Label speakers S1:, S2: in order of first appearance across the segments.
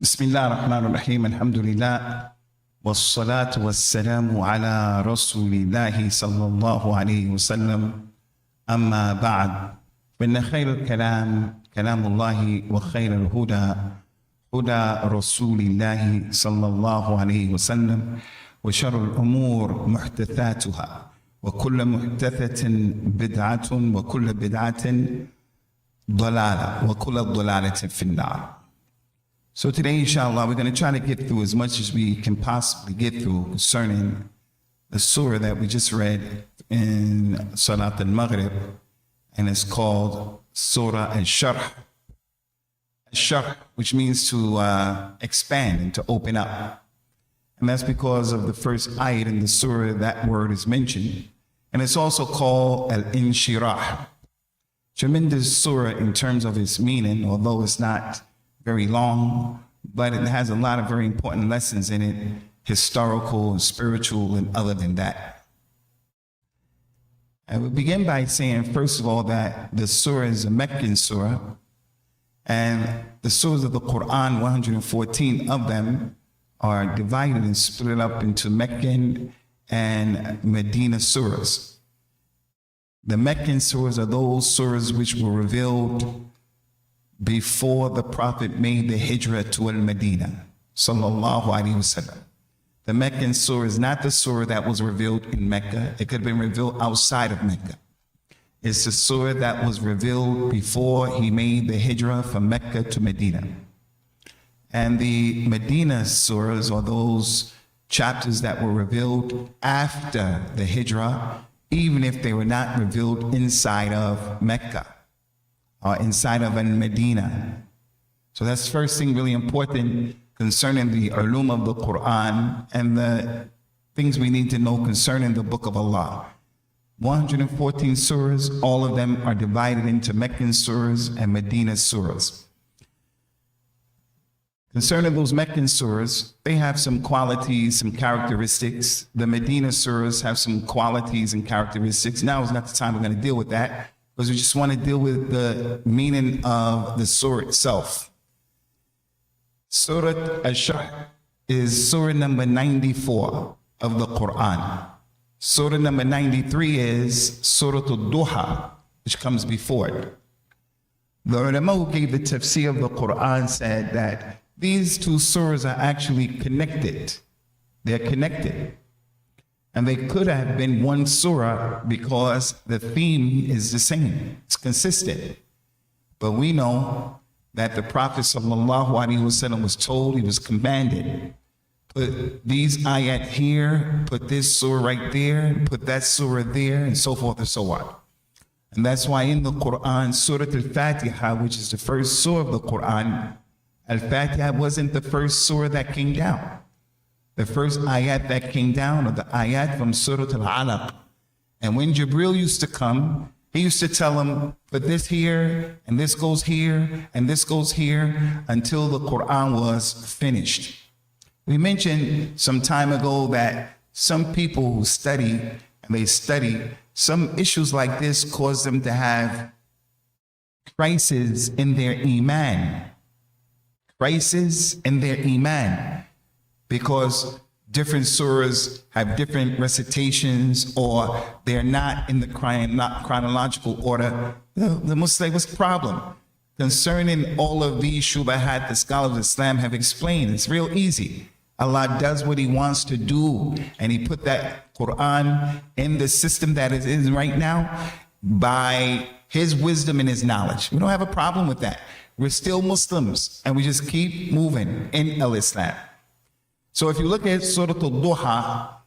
S1: بسم الله الرحمن الرحيم الحمد لله والصلاة والسلام على رسول الله صلى الله عليه وسلم أما بعد فإن خير الكلام كلام الله وخير الهدى هدى رسول الله صلى الله عليه وسلم وشر الأمور محدثاتها وكل محدثة بدعة وكل بدعة ضلالة وكل ضلالة في النار. So today, inshallah, we're going to try to get through as much as we can possibly get through concerning the surah that we just read in Salat al-Maghrib, and it's called Surah Ash-Sharh. Ash-Sharh, which means to expand and to open up. And that's because of the first ayat in the surah that word is mentioned. And it's also called Al-Inshirah. Tremendous surah in terms of its meaning, although it's not very long, but it has a lot of very important lessons in it, historical, spiritual, and other than that. I will begin by saying, first of all, that the surah is a Meccan surah, and the surahs of the Quran, 114 of them, are divided and split up into Meccan and Medina surahs. The Meccan surahs are those surahs which were revealed before the Prophet made the hijrah to Al-Medina, sallallahu alaihi wasallam. The Meccan surah is not the surah that was revealed in Mecca. It could have been revealed outside of Mecca. It's the surah that was revealed before he made the hijrah from Mecca to Medina. And the Medina surahs are those chapters that were revealed after the hijrah, even if they were not revealed inside of Mecca or inside of Al-Medina. So that's the first thing really important concerning the ulum of the Quran and the things we need to know concerning the Book of Allah. 114 surahs, all of them are divided into Meccan surahs and Medina surahs. Concerning those Meccan surahs, they have some qualities, some characteristics. The Medina surahs have some qualities and characteristics. Now is not the time we're going to deal with that, because we just want to deal with the meaning of the surah itself. Surah Ash-Sharh is surah number 94 of the Quran. Surah number 93 is Surah Al-Duha, which comes before it. The ulama who gave the Tafsir of the Quran said that these two surahs are actually connected. They're connected. And they could have been one surah because the theme is the same. It's consistent. But we know that the Prophet ﷺ was told, he was commanded, put these ayat here, put this surah right there, put that surah there, and so forth and so on. And that's why in the Quran, Surah Al-Fatiha, which is the first surah of the Quran, Al-Fatiha wasn't the first surah that came down. The first ayat that came down are the ayat from Surah Al-Alaq. And when Jibril used to come, he used to tell him, put this here, and this goes here, and this goes here, until the Quran was finished. We mentioned some time ago that some people who study, and they study, some issues like this cause them to have crises in their iman. Crisis in their iman. Because different surahs have different recitations, or they're not in the chronological order. The Muslim, what's the problem? Concerning all of these shubahat, the scholars of Islam have explained. It's real easy. Allah does what he wants to do, and he put that Quran in the system that it is right now by his wisdom and his knowledge. We don't have a problem with that. We're still Muslims, and we just keep moving in Islam. So if you look at Surah Al-Duha,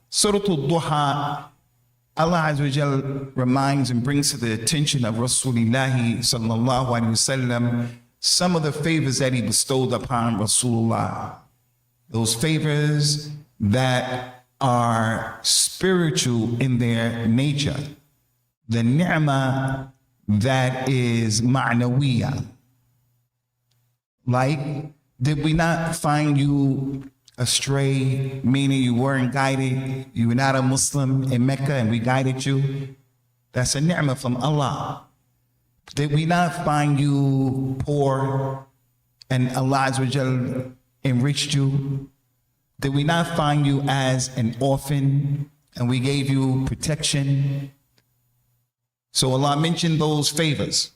S1: Allah Azza wa Jal reminds and brings to the attention of Rasulullah sallallahu alaihi wasallam some of the favors that he bestowed upon Rasulullah. Those favors that are spiritual in their nature. The ni'mah that is ma'nawiyah. Like, did we not find you astray, meaning you weren't guided, you were not a Muslim in Mecca and we guided you? That's a ni'mah from Allah. Did we not find you poor and Allah Azza wa Jal enriched you? Did we not find you as an orphan and we gave you protection? So Allah mentioned those favors.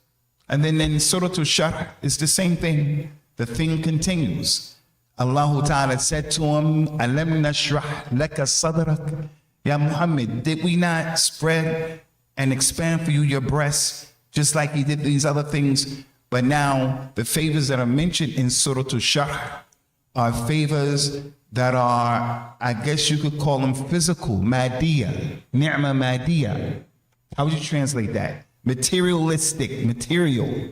S1: And then in Surah Ash-Sharh, it's the same thing. The thing continues. Allah Ta'ala said to him, Alam nashrah laka sadrak. Ya Muhammad, did we not spread and expand for you your breasts, just like he did these other things? But now the favors that are mentioned in Surah Ash-Sharh are favors that are, I guess you could call them physical, madiyah, ni'ma madiyah. How would you translate that? Materialistic, material.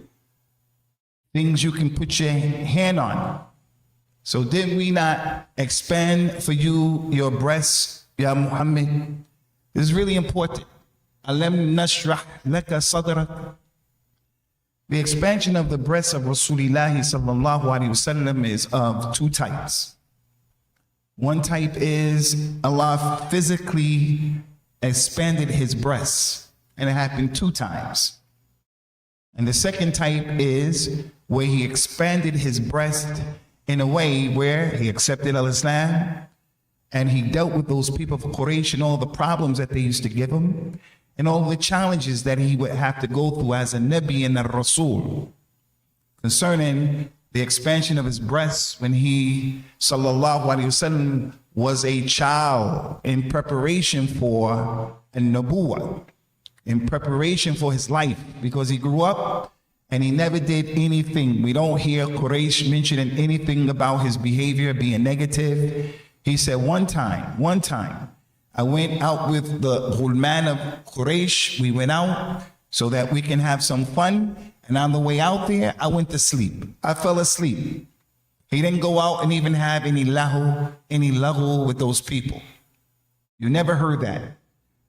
S1: Things you can put your hand on. So did we not expand for you your breasts, Ya Muhammad? This is really important. Alam nashrah laka sadrak. The expansion of the breasts of Rasulullah sallallahu alaihi wasallam is of two types. One type is Allah physically expanded his breasts, and it happened 2 times. And the second type is where he expanded his breast in a way where he accepted al-Islam and he dealt with those people of Quraysh and all the problems that they used to give him and all the challenges that he would have to go through as a Nabi and a Rasul concerning the expansion of his breasts when he, sallallahu alaihi wasallam, was a child in preparation for a Nabuwah, in preparation for his life, because he grew up and he never did anything. We don't hear Quraysh mentioning anything about his behavior being negative. He said, one time, I went out with the Ghulman of Quraysh. We went out so that we can have some fun. And on the way out there, I went to sleep. I fell asleep. He didn't go out and even have any lahu with those people. You never heard that.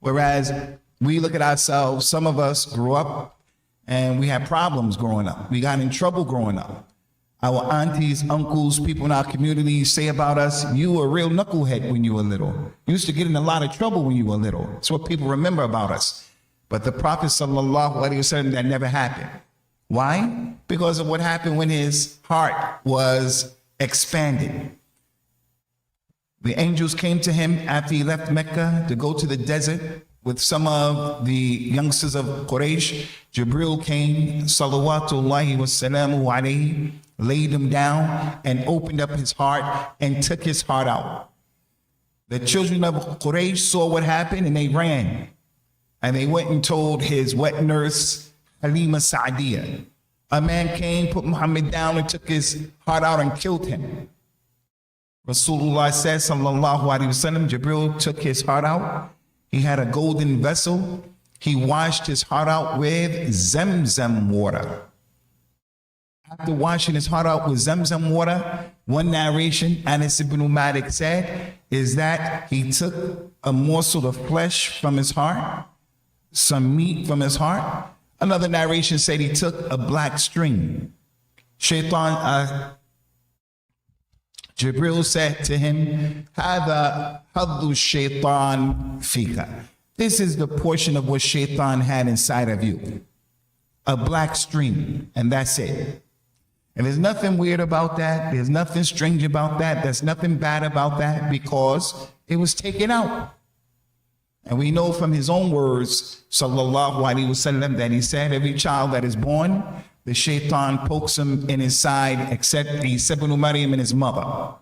S1: Whereas we look at ourselves, some of us grew up and we had problems growing up. We got in trouble growing up. Our aunties, uncles, people in our community say about us, you were a real knucklehead when you were little. You used to get in a lot of trouble when you were little. That's what people remember about us. But the Prophet sallallahu alaihi wasallam, that never happened. Why? Because of what happened when his heart was expanded. The angels came to him after he left Mecca to go to the desert with some of the youngsters of Quraysh. Jibril came, salawatullahi wa salamu alayhi, laid him down and opened up his heart and took his heart out. The children of Quraysh saw what happened and they ran. And they went and told his wet nurse, Halima Sa'diyah. A man came, put Muhammad down and took his heart out and killed him. Rasulullah said, sallallahu alaihi wasallam, Jibril took his heart out. He had a golden vessel. He washed his heart out with Zamzam water. After washing his heart out with Zamzam water, one narration, Anas ibn Malik said, is that he took a morsel of flesh from his heart, some meat from his heart. Another narration said he took a black string. Jibril said to him, Hada haddu shaitan fika. This is the portion of what shaitan had inside of you. A black string, and that's it. And there's nothing weird about that. There's nothing strange about that. There's nothing bad about that because it was taken out. And we know from his own words, sallallahu alaihi wasallam, that he said every child that is born, the shaitan pokes him in his side, except Isa ibn Maryam and his mother.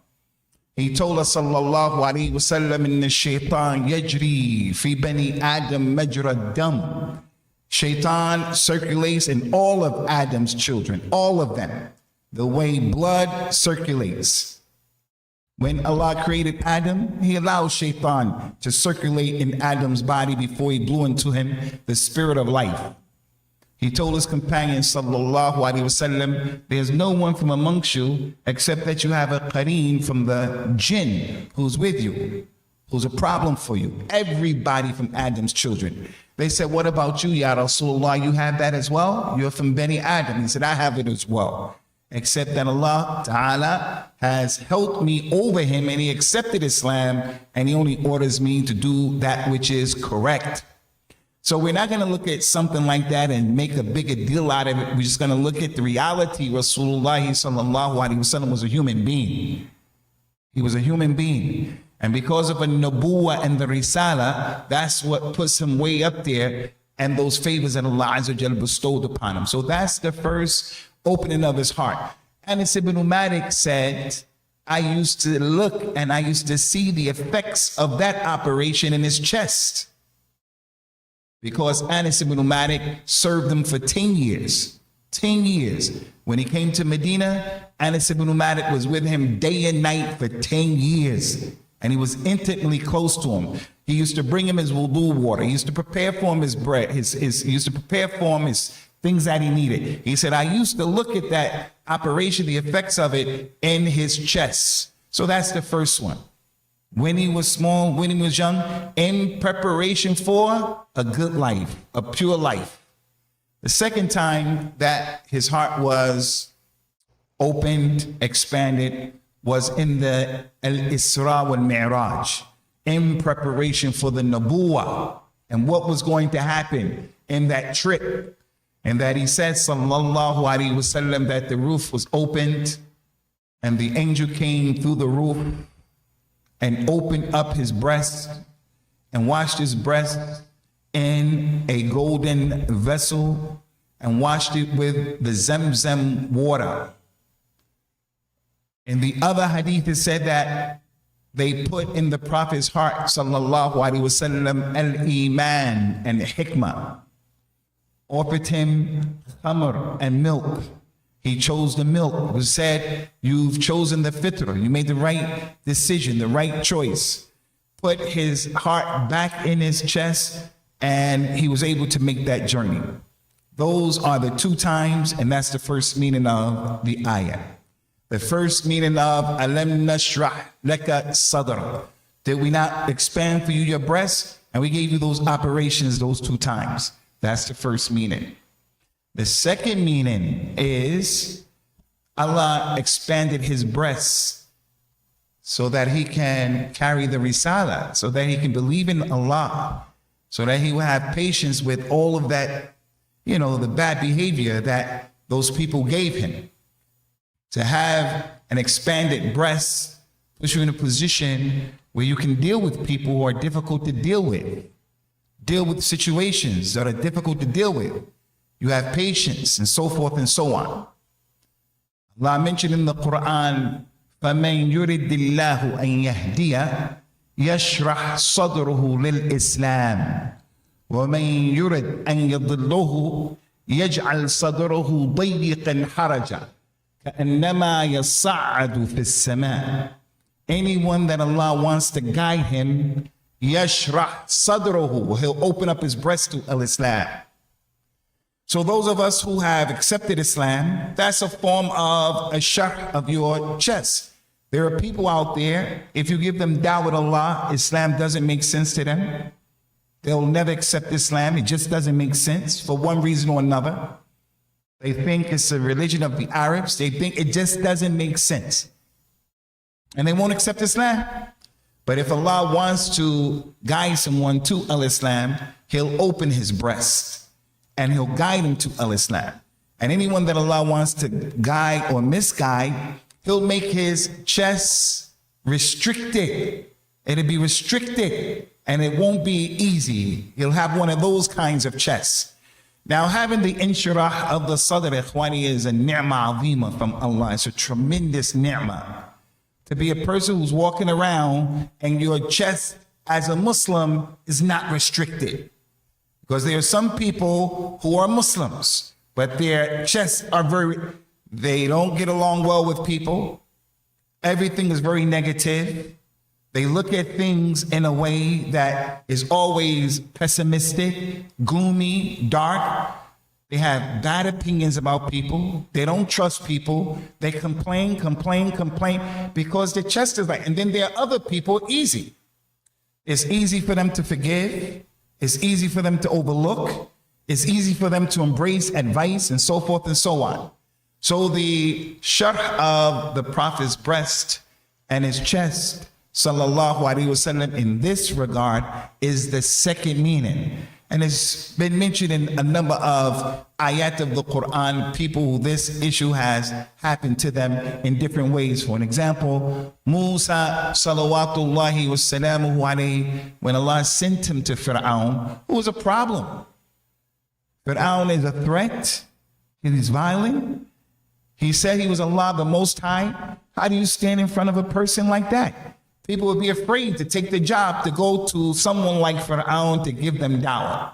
S1: He told us, sallallahu alaihi wasallam, inna shaitan yajri fi bani Adam majra dam. Shaitan circulates in all of Adam's children, all of them, the way blood circulates. When Allah created Adam, he allowed shaitan to circulate in Adam's body before he blew into him the spirit of life. He told his companion, sallallahu alaihi wasallam, there's no one from amongst you except that you have a qareen from the jinn who's with you, who's a problem for you. Everybody from Adam's children. They said, what about you, Ya Rasulullah? You have that as well? You're from Bani Adam. He said, I have it as well. Except that Allah Ta'ala has helped me over him and he accepted Islam and he only orders me to do that which is correct. So we're not going to look at something like that and make a bigger deal out of it. We're just going to look at the reality. Rasulullah sallallahu alaihi wasallam was a human being. He was a human being. And because of a nubuwwah and the risala, that's what puts him way up there, and those favors that Allah Azza wa Jalla bestowed upon him. So that's the first opening of his heart. Anas ibn Malik said, I used to look and I used to see the effects of that operation in his chest. Because Anas ibn Malik served him for 10 years. 10 years. When he came to Medina, Anas ibn Malik was with him day and night for 10 years. And he was intimately close to him. He used to bring him his wudu water. He used to prepare for him his bread. He used to prepare for him his things that he needed. He said, I used to look at that operation, the effects of it in his chest. So that's the first one. When he was small, when he was young, in preparation for a good life, a pure life. The second time that his heart was opened, expanded, was in the Al-Isra wal-Mi'raj, in preparation for the Nubuwwah and what was going to happen in that trip. And that he said, sallallahu alaihi wasallam, that the roof was opened and the angel came through the roof and opened up his breast and washed his breast in a golden vessel and washed it with the Zamzam water. In the other hadith, it said that they put in the Prophet's heart, sallallahu alaihi wasallam, al-iman and hikmah. Offered him khamr and milk. He chose the milk. It was said, you've chosen the fitra. You made the right decision, the right choice. Put his heart back in his chest, and he was able to make that journey. Those are the two times, and that's the first meaning of the ayah. The first meaning of alam nashrah laka sadr. Did we not expand for you your breast? And we gave you those operations those two times. That's the first meaning. The second meaning is Allah expanded his breasts so that he can carry the risala, so that he can believe in Allah, so that he will have patience with all of that, the bad behavior that those people gave him. To have an expanded breast puts you in a position where you can deal with people who are difficult to deal with situations that are difficult to deal with. You have patience and so forth and so on. Allah mentioned in the Quran, فَمَنْ يُرِدِ اللَّهُ أَنْ يَهْدِيَ يَشْرَحْ صَدْرُهُ لِلْإِسْلَامِ وَمَنْ يُرِدْ أَنْ يَضِلُّهُ يَجْعَلْ صَدْرُهُ ضَيِّقًا حَرَجًا كَأَنَّمَا يَصَّعَّدُ فِي السَّمَاءِ. Anyone that Allah wants to guide him, yashrah sadruhu, he'll open up his breast to al-Islam. So those of us who have accepted Islam, that's a form of Ash-Sharh of your chest. There are people out there, if you give them da'wah Allah, Islam doesn't make sense to them. They'll never accept Islam. It just doesn't make sense for one reason or another. They think it's a religion of the Arabs. They think it just doesn't make sense. And they won't accept Islam. But if Allah wants to guide someone to al-Islam, he'll open his breast and he'll guide him to al-Islam. And anyone that Allah wants to guide or misguide, he'll make his chest restricted. It'll be restricted and it won't be easy. He'll have one of those kinds of chests. Now, having the inshirah of the sadr, ikhwani, is a ni'mah azima from Allah. It's a tremendous ni'mah. To be a person who's walking around and your chest as a Muslim is not restricted. Because there are some people who are Muslims, but their chests are they don't get along well with people. Everything is very negative. They look at things in a way that is always pessimistic, gloomy, dark. They have bad opinions about people. They don't trust people. They complain because their chest is like, and then there are other people, easy. It's easy for them to forgive. It's easy for them to overlook. It's easy for them to embrace advice and so forth and so on. So the sharh of the Prophet's breast and his chest, sallallahu alaihi wasallam, in this regard is the second meaning. And it's been mentioned in a number of ayat of the Quran, people who this issue has happened to them in different ways. For an example, Musa salawatullahi wassalamuhu alayhi, when Allah sent him to Fir'aun, it was a problem. Fir'aun is a threat. He's violent. He said he was Allah the Most High. How do you stand in front of a person like that? People would be afraid to take the job to go to someone like Fir'aun to give them dawah.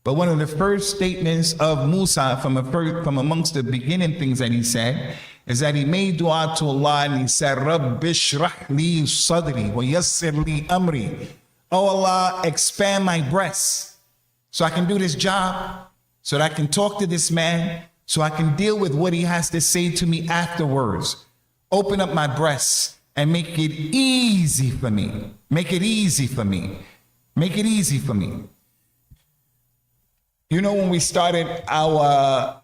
S1: But one of the first statements of Musa from amongst the beginning things that he said is that he made dua to Allah and he said, Rabbi shrah li sadri wa yassir li amri. Oh Allah, expand my breasts so I can do this job, so that I can talk to this man, so I can deal with what he has to say to me afterwards. Open up my breasts and make it easy for me. Make it easy for me. Make it easy for me. You know, when we started our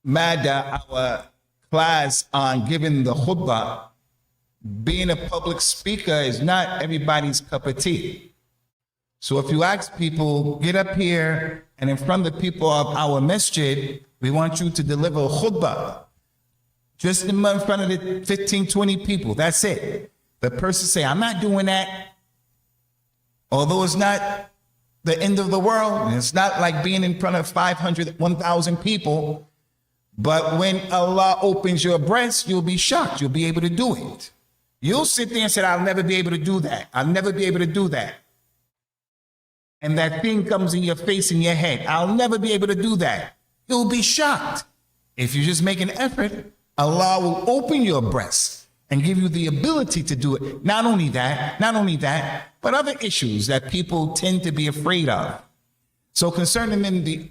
S1: MADA, our class on giving the khutbah, being a public speaker is not everybody's cup of tea. So if you ask people, get up here and in front of the people of our masjid, we want you to deliver a khutbah. Just in front of the 15, 20 people, that's it. The person say, I'm not doing that. Although it's not the end of the world, and it's not like being in front of 500, 1,000 people, but when Allah opens your breast, you'll be shocked. You'll be able to do it. You'll sit there and say, I'll never be able to do that. I'll never be able to do that. And that thing comes in your face, in your head. I'll never be able to do that. You'll be shocked. If you just make an effort, Allah will open your breast and give you the ability to do it. Not only that, but other issues that people tend to be afraid of. So concerning the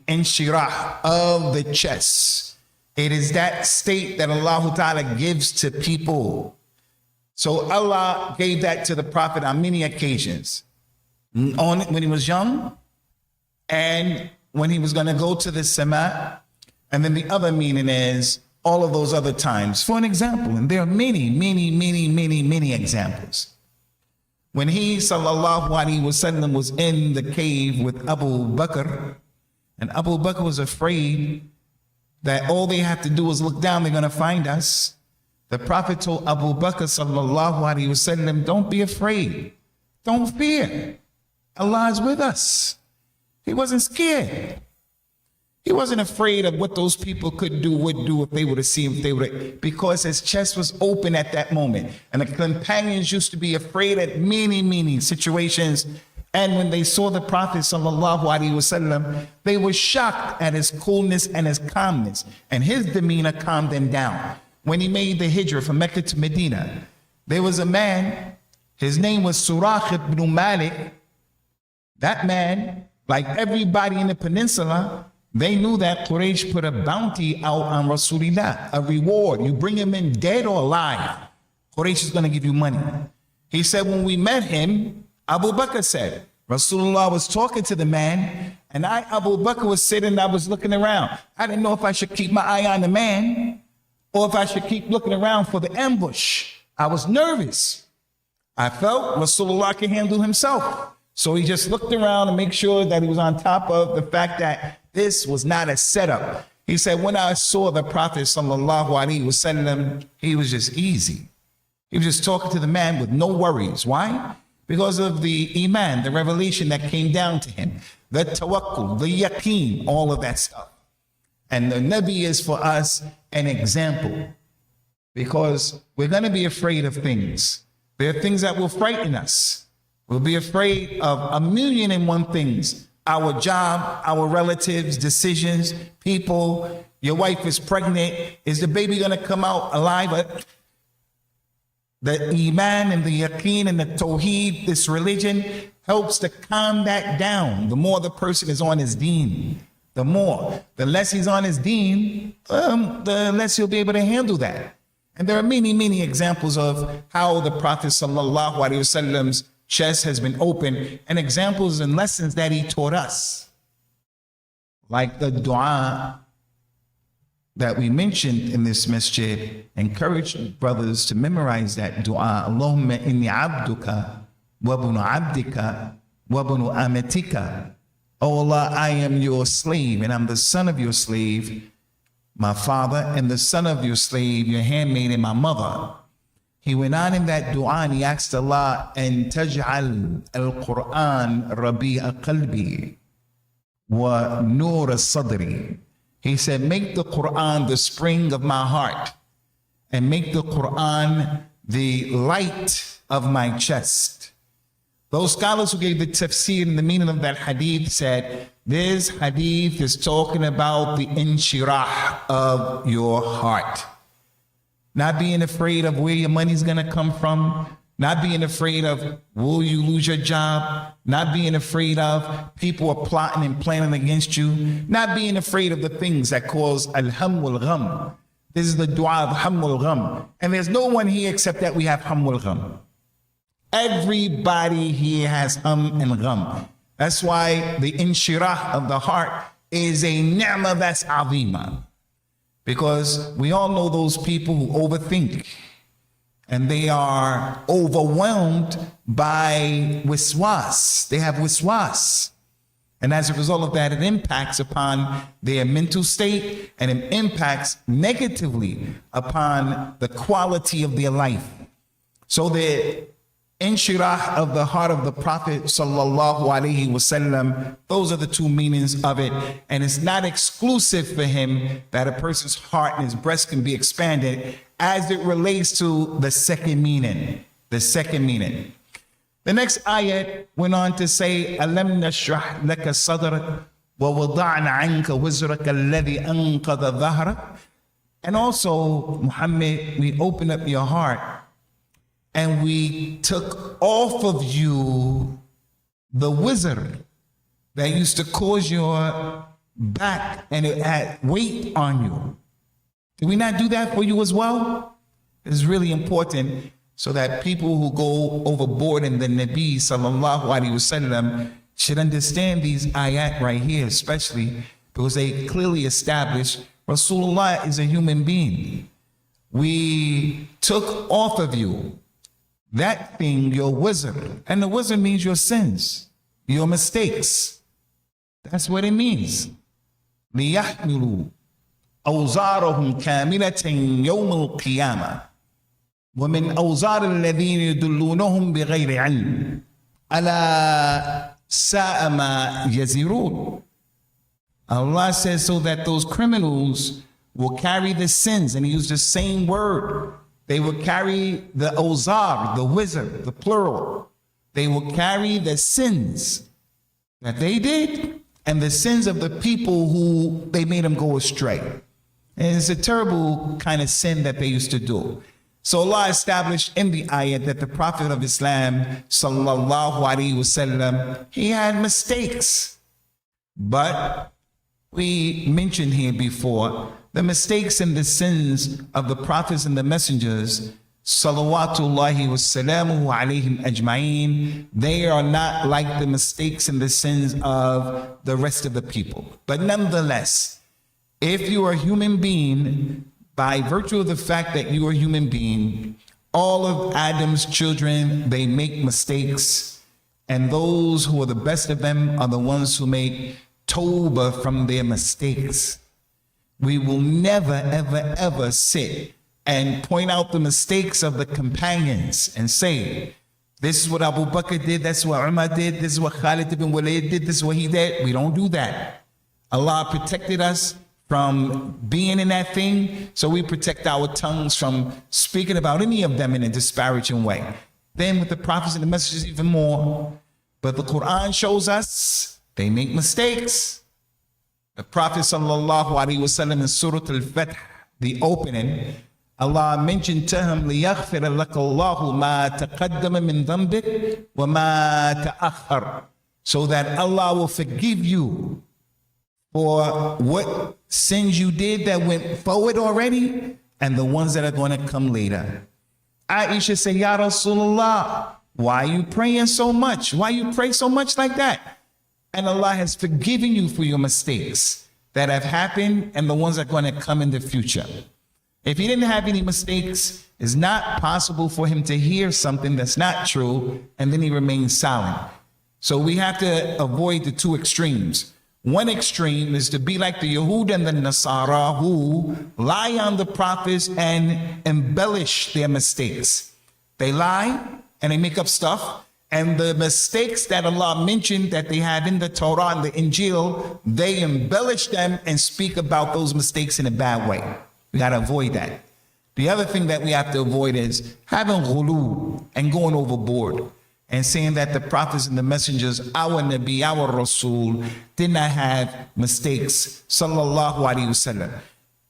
S1: Ash-Sharh of the chest, it is that state that Allah Ta'ala gives to people. So Allah gave that to the Prophet on many occasions. When he was young, and when he was going to go to the Sama. And then the other meaning is all of those other times. For an example, and there are many examples. When he, sallallahu alaihi wasallam, was in the cave with Abu Bakr, and Abu Bakr was afraid that all they have to do is look down, they're going to find us. The Prophet told Abu Bakr, sallallahu alaihi wasallam, don't be afraid. Don't fear. Allah is with us. He wasn't scared. He wasn't afraid of what those people would do if they were to see him, because his chest was open at that moment. And the companions used to be afraid at many situations. And when they saw the Prophet sallallahu alaihi wasallam, they were shocked at his coolness and his calmness. And his demeanor calmed them down. When he made the hijrah from Mecca to Medina, there was a man, his name was Surah ibn Malik. That man, like everybody in the peninsula, they knew that Quraysh put a bounty out on Rasulullah, a reward. You bring him in dead or alive, Quraysh is going to give you money. He said, when we met him, Abu Bakr said, Rasulullah was talking to the man, and I, Abu Bakr, was sitting, I was looking around. I didn't know if I should keep my eye on the man or if I should keep looking around for the ambush. I was nervous. I felt Rasulullah can handle himself. So he just looked around to make sure that he was on top of the fact that this was not a setup. He said, when I saw the Prophet sallallahu alaihi wasallam, he was just easy. He was just talking to the man with no worries. Why? Because of the iman, the revelation that came down to him, the tawakkul, the yaqeen, all of that stuff. And the Nabi is for us an example, because we're going to be afraid of things. There are things that will frighten us. We'll be afraid of 1,000,001 things. Our job, our relatives, decisions, people. Your wife is pregnant. Is the baby going to come out alive? The iman and the yaqeen and the tawheed, this religion, helps to calm that down. The more the person is on his deen, the less he's on his deen, the less he'll be able to handle that. And there are many examples of how the Prophet sallallahu alaihi wasallam's chest has been open, and examples and lessons that he taught us. Like the dua that we mentioned in this masjid, encourage brothers to memorize that dua. Allahumma inni abduka wa ibnu abdika وَابْنُ أَمَتِكَ. Oh Allah, I am your slave, and I'm the son of your slave, my father, and the son of your slave, your handmaid, and my mother. He went on in that dua and he asked Allah, and taj'al al-Quran rabi'a qalbi wa nur sadri. He said, make the Quran the spring of my heart, and make the Quran the light of my chest. Those scholars who gave the tafsir and the meaning of that hadith said, this hadith is talking about the Ash-Sharh of your heart. Not being afraid of where your money's gonna come from, not being afraid of will you lose your job, not being afraid of people are plotting and planning against you, not being afraid of the things that cause al-ham wal-gham. This is the dua of ham wal-gham. And there's no one here except that we have ham wal-gham. Everybody here has hum and gham. That's why the Ash-Sharh of the heart is a ni'mah that's azima. Because we all know those people who overthink and they are overwhelmed by wiswas. They have wiswas. And as a result of that, it impacts upon their mental state and it impacts negatively upon the quality of their life. So the Ash-Sharh of the heart of the Prophet sallallahu alaihi wasallam, those are the two meanings of it. And it's not exclusive for him that a person's heart and his breast can be expanded as it relates to the second meaning. The second meaning. The next ayat went on to say, Alam nashrah laka sadrak wa wada'na anka wizraka alladhi anqadha dhahrak. And also, Muhammad, we open up your heart and we took off of you the wizard that used to cause your back and it had weight on you. Did we not do that for you as well? It's really important so that people who go overboard in the Nabi sallallahu alaihi wasallam should understand these ayat right here, especially because they clearly establish Rasulullah is a human being. We took off of you that thing, your wizard. And the wizard means your sins, your mistakes. That's what it means. لِيَحْمِلُوا أَوْزَارَهُمْ كَامِلَةً يَوْمَ الْقِيَامَةِ وَمِنْ أَوْزَارِ الَّذِينَ يُضِلُّونَهُمْ بِغَيْرِ عِلْمٍ أَلَا سَاءَ مَا يَزِرُونَ. Allah says so that those criminals will carry the sins, and he used the same word. They will carry the awzar, the wizard, the plural. They will carry the sins that they did and the sins of the people who they made them go astray. And it's a terrible kind of sin that they used to do. So Allah established in the ayat that the Prophet of Islam, sallallahu alaihi wasallam, he had mistakes. But we mentioned here before, the mistakes and the sins of the prophets and the messengers, salawatullahi wassalamuhu alayhim ajma'een, they are not like the mistakes and the sins of the rest of the people. But nonetheless, if you are a human being, by virtue of the fact that you are a human being, all of Adam's children, they make mistakes, and those who are the best of them are the ones who make tawbah from their mistakes. We will never, ever, ever sit and point out the mistakes of the companions and say, this is what Abu Bakr did, that's what Umar did, this is what Khalid ibn Walid did, this is what he did. We don't do that. Allah protected us from being in that thing, so we protect our tongues from speaking about any of them in a disparaging way. Then with the prophets and the messages even more. But the Quran shows us they make mistakes. The Prophet sallallahu alaihi wasallam in Surah Al-Fath, the opening, Allah mentioned to him, لِيَغْفِرَ لَكَ اللَّهُ مَا تَقَدَّمَ مِنْ ذَنْبِكَ وَمَا تَأَخَّرَ, so that Allah will forgive you for what sins you did that went forward already and the ones that are going to come later. Aisha said, Ya Rasulullah, why are you praying so much? Why you pray so much like that? And Allah has forgiven you for your mistakes that have happened and the ones that are going to come in the future. If he didn't have any mistakes, it's not possible for him to hear something that's not true and then he remains silent. So we have to avoid the two extremes. One extreme is to be like the Yahud and the Nasara who lie on the prophets and embellish their mistakes. They lie and they make up stuff. And the mistakes that Allah mentioned that they had in the Torah and the Injil, they embellish them and speak about those mistakes in a bad way. We got to avoid that. The other thing that we have to avoid is having ghulu and going overboard and saying that the prophets and the messengers, our Nabi, our Rasul, did not have mistakes, sallallahu alaihi wasallam.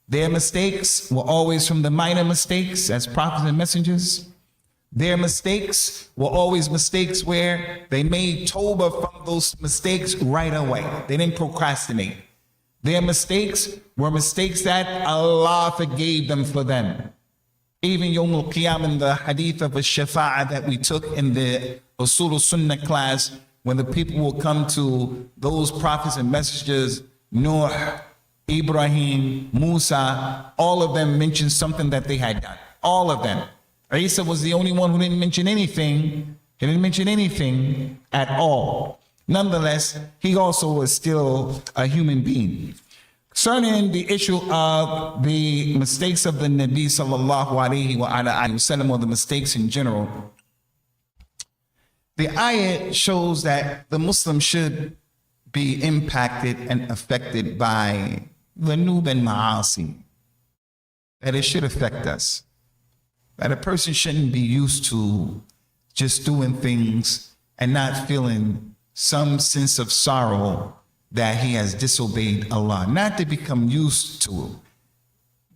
S1: Their mistakes were always from the minor mistakes as prophets and messengers. Their mistakes were always mistakes where they made tawbah from those mistakes right away. They didn't procrastinate. Their mistakes were mistakes that Allah forgave them for them. Even Yawm al-Qiyam in the hadith of Ash-Shafa'ah that we took in the As-Sunnah class, when the people will come to those prophets and messengers, Noah, Ibrahim, Musa, all of them mentioned something that they had done. All of them. Isa was the only one who didn't mention anything. He didn't mention anything at all. Nonetheless, he also was still a human being. Concerning the issue of the mistakes of the Nabi sallallahu alaihi wasallam, or the mistakes in general, the ayat shows that the Muslim should be impacted and affected by the nub and ma'asi, that it should affect us, that a person shouldn't be used to just doing things and not feeling some sense of sorrow that he has disobeyed Allah, not to become used to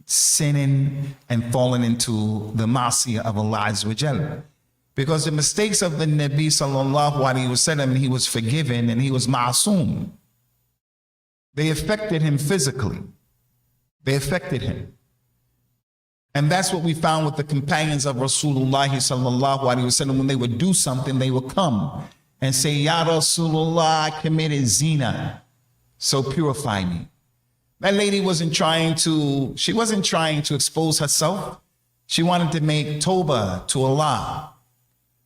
S1: sinning and falling into the ma'asiyah of Allah Azza wa Jalla. Because the mistakes of the Nabi sallallahu alaihi wasallam, he was forgiven and he was ma'asum. They affected him physically. They affected him. And that's what we found with the companions of Rasulullah sallallahu alaihi wasallam. When they would do something, they would come and say, Ya Rasulullah, I committed zina, so purify me. That lady wasn't trying to expose herself. She wanted to make tawbah to Allah.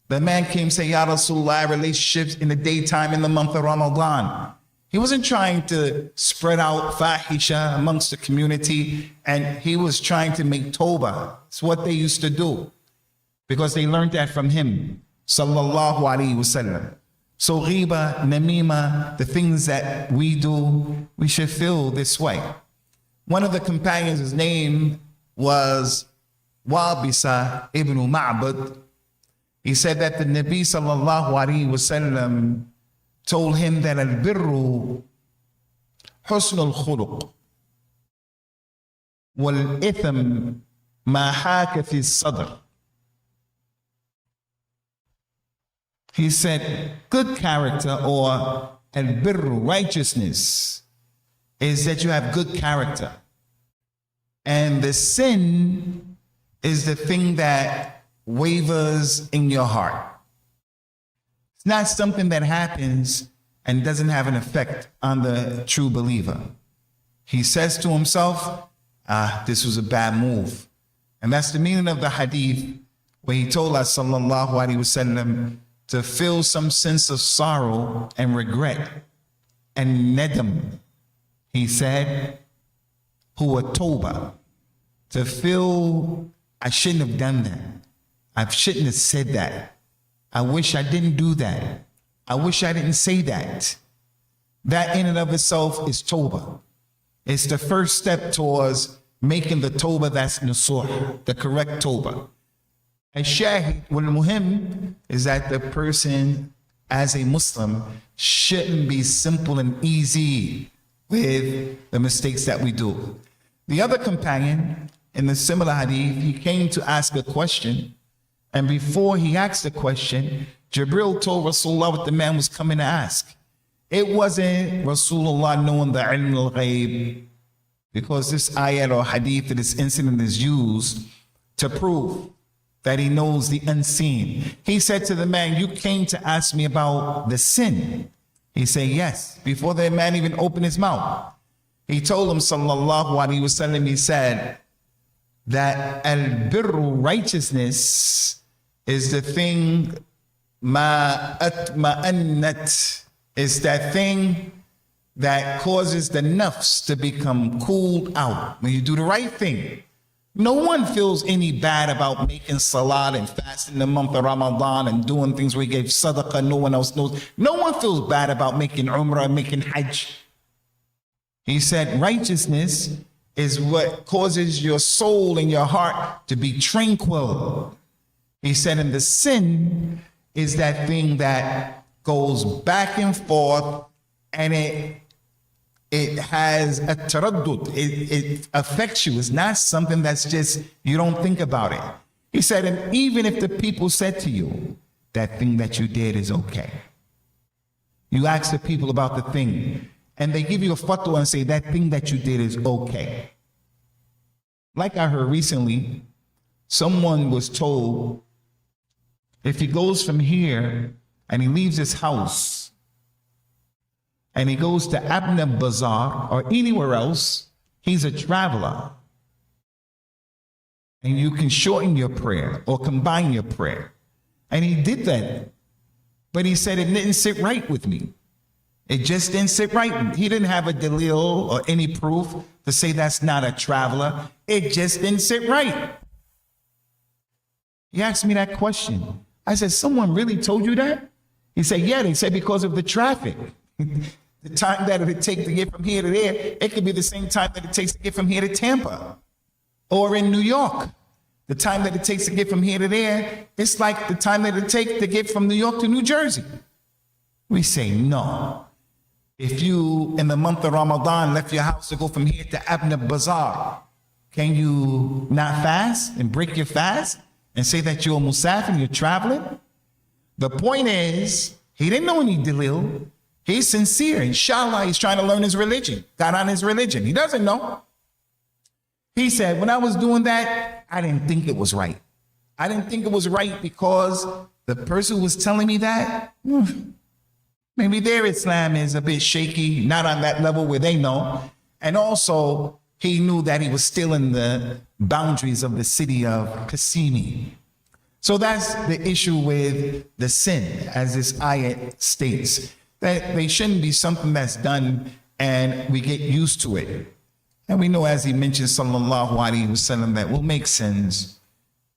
S1: The man came and said, Ya Rasulullah, relationships in the daytime in the month of Ramadan. He wasn't trying to spread out fahisha amongst the community, and he was trying to make tawbah. It's what they used to do because they learned that from him, sallallahu alaihi wasallam. So ghiba, namima, the things that we do, we should feel this way. One of the companions, his name was Wabisa ibn Ma'bad. He said that the Nabi sallallahu alaihi wasallam told him that al-birru husn al-khuluq wal-itham ma haka fi sadr. He said, good character, or al-birru, righteousness, is that you have good character. And the sin is the thing that wavers in your heart. It's not something that happens and doesn't have an effect on the true believer. He says to himself, this was a bad move. And that's the meaning of the hadith where he told us, sallallahu alaihi wasallam, to feel some sense of sorrow and regret and nedam. He said, huwa tawbah, to feel I shouldn't have done that. I shouldn't have said that. I wish I didn't do that. I wish I didn't say that. That in and of itself is tawbah. It's the first step towards making the tawbah that's nasuh, the correct tawbah. Ash-Shahid wal muhim is that the person as a Muslim shouldn't be simple and easy with the mistakes that we do. The other companion in the similar hadith, he came to ask a question, and before he asked the question, Jibril told Rasulullah what the man was coming to ask. It wasn't Rasulullah knowing the ilm al-ghayb, because this ayat or hadith, this incident is used to prove that he knows the unseen. He said to the man, you came to ask me about the sin. He said, yes, before the man even opened his mouth. He told him, sallallahu alaihi wasallam, he said that al-birru, righteousness, is the thing ma atma'annat is that thing that causes the nafs to become cooled out. When you do the right thing, no one feels any bad about making salat and fasting the month of Ramadan and doing things where you gave sadaqah, no one else knows. No one feels bad about making umrah, making hajj. He said righteousness is what causes your soul and your heart to be tranquil. He said, and the sin is that thing that goes back and forth, and it has a taraddud. It affects you. It's not something that's just, you don't think about it. He said, and even if the people said to you, that thing that you did is okay. You ask the people about the thing, and they give you a fatwa and say, that thing that you did is okay. Like I heard recently, someone was told, if he goes from here and he leaves his house and he goes to Abna Bazaar or anywhere else, he's a traveler. And you can shorten your prayer or combine your prayer. And he did that. But he said, it didn't sit right with me. It just didn't sit right. He didn't have a dalil or any proof to say that's not a traveler. It just didn't sit right. He asked me that question. I said, someone really told you that? He said, yeah, they said because of the traffic. The time that it would take to get from here to there, it could be the same time that it takes to get from here to Tampa or in New York. The time that it takes to get from here to there, it's like the time that it takes to get from New York to New Jersey. We say, no. If you, in the month of Ramadan, left your house to go from here to Abna Bazaar, can you not fast and break your fast and say that you're a musafir, you're traveling? The point is, he didn't know any dalil. He's sincere. Inshallah, he's trying to learn his religion, got on his religion. He doesn't know. He said, when I was doing that, I didn't think it was right. I didn't think it was right because the person who was telling me that, maybe their Islam is a bit shaky, not on that level where they know. And also, he knew that he was still in the boundaries of the city of Qasimi. So that's the issue with the sin, as this ayat states, that they shouldn't be something that's done and we get used to it. And we know, as he mentioned, sallallahu alaihi wasallam, that we'll make sins.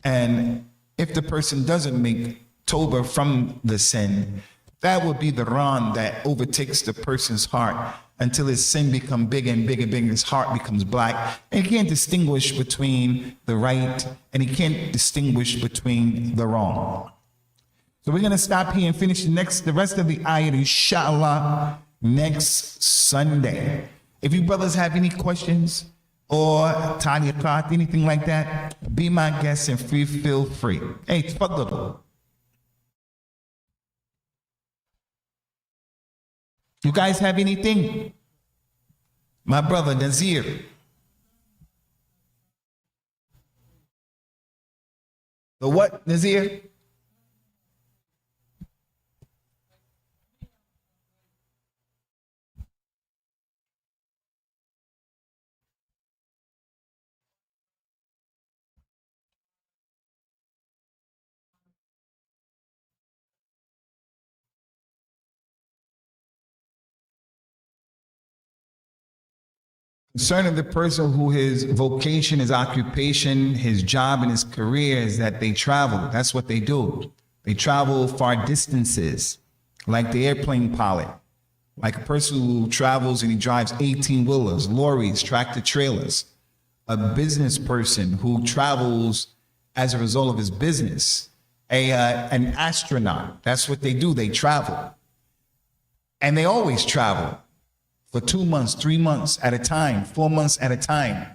S1: And if the person doesn't make tawbah from the sin, that would be the ran that overtakes the person's heart until his sin becomes bigger and bigger and bigger, his heart becomes black. And he can't distinguish between the right and he can't distinguish between the wrong. So we're going to stop here and finish the rest of the ayat, inshallah, next Sunday. If you brothers have any questions or taliqat, anything like that, be my guest and feel free. Hey, tfaddal. You guys have anything? My brother Nazir. The what, Nazir? Concerning the person who his vocation, his occupation, his job, and his career is that they travel. That's what they do. They travel far distances, like the airplane pilot, like a person who travels and he drives 18-wheelers, lorries, tractor trailers, a business person who travels as a result of his business, an astronaut. That's what they do. They travel. And they always travel. For 2 months, 3 months at a time, 4 months at a time.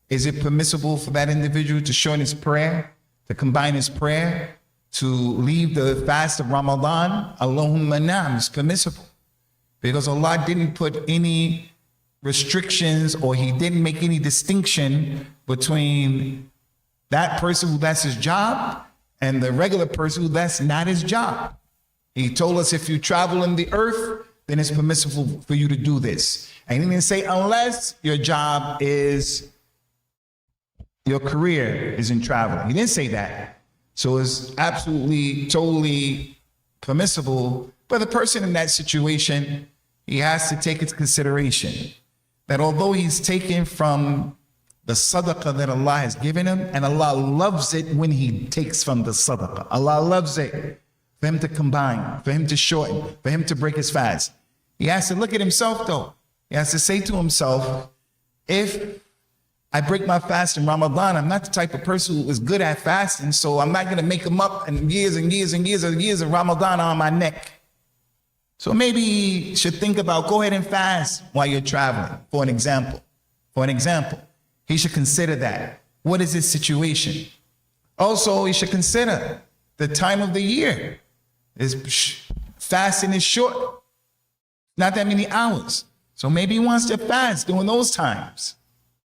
S1: Is it permissible for that individual to shorten his prayer, to combine his prayer, to leave the fast of Ramadan? Allahumma na'am, it's permissible. Because Allah didn't put any restrictions or he didn't make any distinction between that person who that's his job and the regular person who that's not his job. He told us if you travel in the earth, then it's permissible for you to do this. And he didn't say unless your job is, your career is in traveling. He didn't say that. So it's absolutely, totally permissible. But the person in that situation, he has to take into consideration that although he's taken from the sadaqah that Allah has given him, and Allah loves it when he takes from the sadaqah. Allah loves it for him to combine, for him to shorten, for him to break his fast. He has to look at himself though. He has to say to himself, if I break my fast in Ramadan, I'm not the type of person who is good at fasting, so I'm not going to make them up, and years and years and years and years of Ramadan on my neck. So maybe you should think about, go ahead and fast while you're traveling, for an example. For an example, he should consider that. What is his situation? Also, he should consider the time of the year. Fasting is short, not that many hours. So maybe he wants to fast during those times.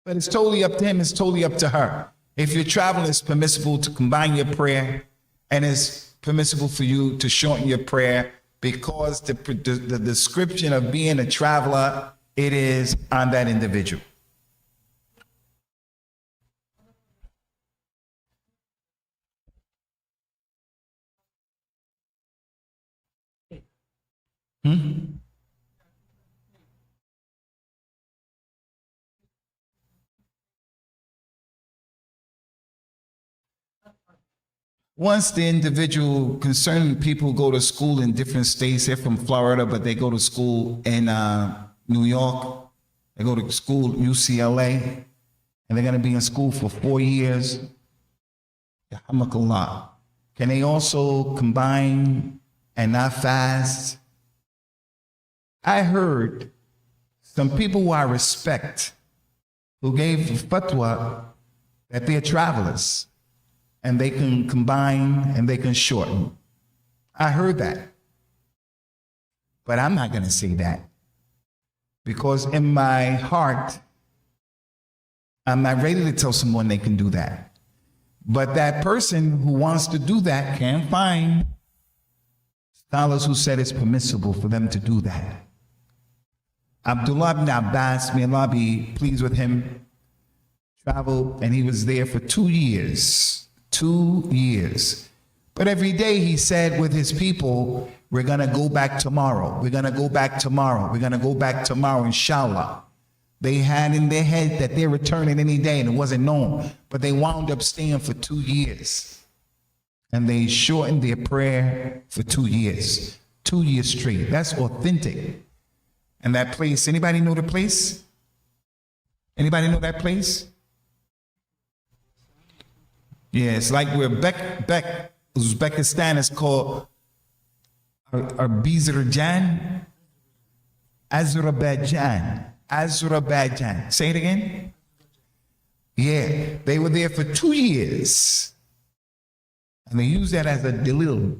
S1: But it's totally up to him, it's totally up to her. If you're traveling, it's permissible to combine your prayer, and it's permissible for you to shorten your prayer, because the description of being a traveler, it is on that individual. Once the individual concerned people go to school in different states, they're from Florida, but they go to school in New York, they go to school UCLA, and they're going to be in school for 4 years. Yahamakallah. Can they also combine and not fast? I heard some people who I respect who gave fatwa that they're travelers and they can combine and they can shorten. I heard that. But I'm not going to say that, because in my heart, I'm not ready to tell someone they can do that. But that person who wants to do that can find scholars who said it's permissible for them to do that. Abdullah ibn Abbas, may Allah be pleased with him, traveled, and he was there for 2 years. 2 years. But every day he said with his people, we're going to go back tomorrow. We're going to go back tomorrow. We're going to go back tomorrow, inshallah. They had in their head that they're returning any day, and it wasn't known. But they wound up staying for 2 years. And they shortened their prayer for 2 years. 2 years straight. That's authentic. And that place, anybody know the place? Anybody know that place? Yeah, it's like where Uzbekistan is called Azerbaijan. Azerbaijan. Say it again. Yeah, they were there for 2 years. And they use that as a dalil.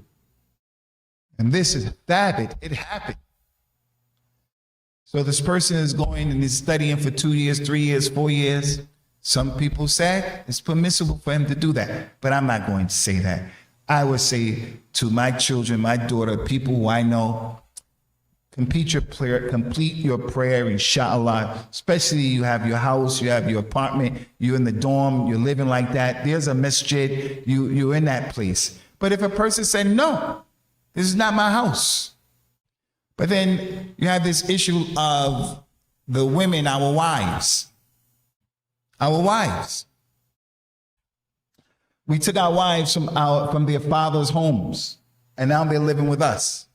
S1: And this is thabit. It happened. So this person is going and is studying for 2 years, 3 years, 4 years. Some people said it's permissible for him to do that, but I'm not going to say that. I would say to my children, my daughter, people who I know, complete your prayer, inshallah. Especially you have your house, you have your apartment, you're in the dorm, you're living like that. There's a masjid, you're in that place. But if a person said, no, this is not my house. But then you have this issue of the women, our wives. Our wives. We took our wives from their fathers' homes, and now they're living with us.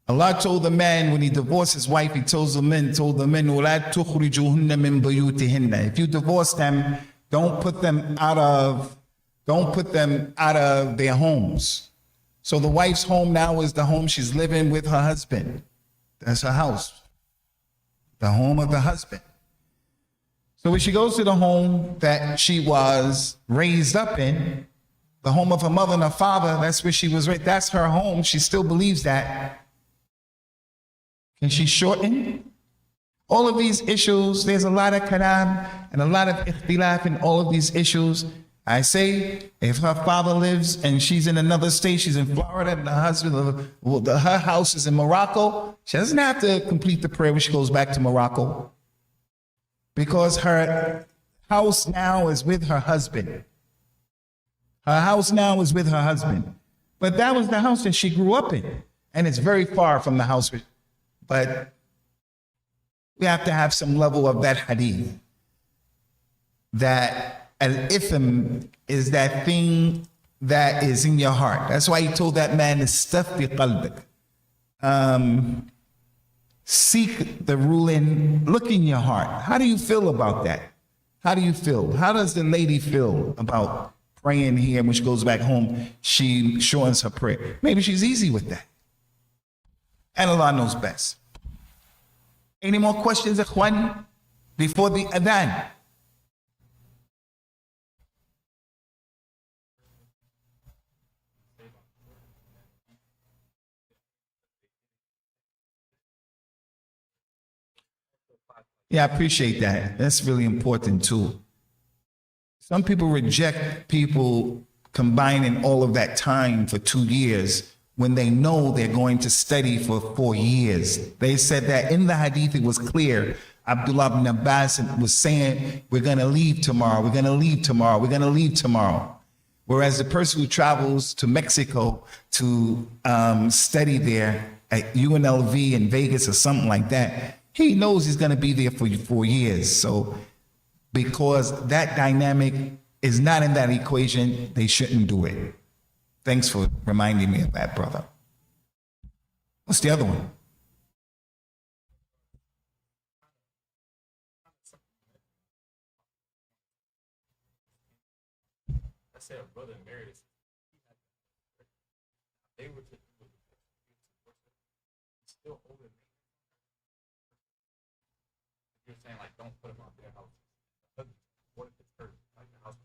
S1: Allah told the man when he divorced his wife, he told the men, وَلَا تُخْرِجُوهُنَّ مِن بُيُوتِهِنَّ. If you divorce them, don't put them out of their homes. So the wife's home now is the home she's living with her husband. That's her house. The home of the husband. So when she goes to the home that she was raised up in, the home of her mother and her father, that's where she was raised, that's her home. She still believes that. Can she shorten? All of these issues, there's a lot of kalam and a lot of ikhtilaf in all of these issues. I say, if her father lives and she's in another state, she's in Florida, and her house is in Morocco, she doesn't have to complete the prayer when she goes back to Morocco, because her house now is with her husband. Her house now is with her husband. But that was the house that she grew up in. And it's very far from the house. But we have to have some level of that hadith. That al-ithm is that thing that is in your heart. That's why he told that man, istafti qalbik. Seek the ruling, look in your heart. How do you feel about that? How do you feel? How does the lady feel about praying here? When she goes back home, she shortens her prayer. Maybe she's easy with that. And Allah knows best. Any more questions, Ikhwani? Before the adhan? Yeah, I appreciate that. That's really important too. Some people reject people combining all of that time for 2 years when they know they're going to study for 4 years. They said that in the hadith, it was clear. Abdullah ibn Abbas was saying, we're going to leave tomorrow. We're going to leave tomorrow. We're going to leave tomorrow. Whereas the person who travels to Mexico to study there at UNLV in Vegas or something like that, he knows he's going to be there for 4 years. So because that dynamic is not in that equation, they shouldn't do it. Thanks for reminding me of that, brother. What's the other one?
S2: I said a brother married us. They were still holding. You're saying like don't put them on their house. What if it's hurt? Like the house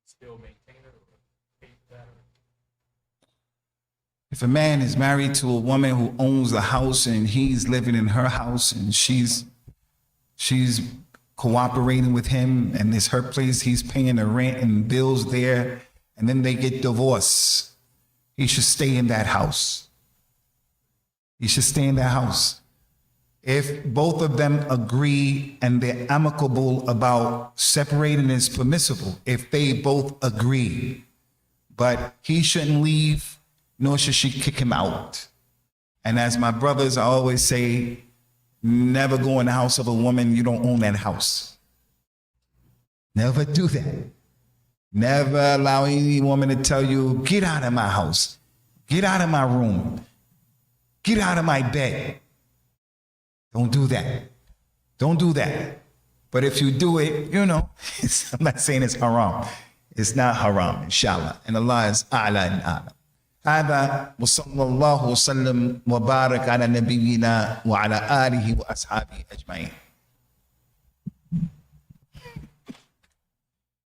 S2: still maintain it or pay for that?
S1: If a man is married to a woman who owns the house and he's living in her house and she's cooperating with him and it's her place, he's paying the rent and bills there, and then they get divorced, he should stay in that house. He should stay in that house. If both of them agree and they're amicable about separating, is permissible if they both agree. But he shouldn't leave, nor should she kick him out. And as my brothers, I always say, never go in the house of a woman you don't own that house. Never do that. Never allow any woman to tell you, get out of my house, get out of my room, get out of my bed. Don't do that. Don't do that. But if you do it, you know, I'm not saying it's haram. It's not haram, inshallah. And Allah is a'la and a'la. هذا وصلى الله وسلم وبارك على نبينا وعلى آله وأصحابه أجمعين.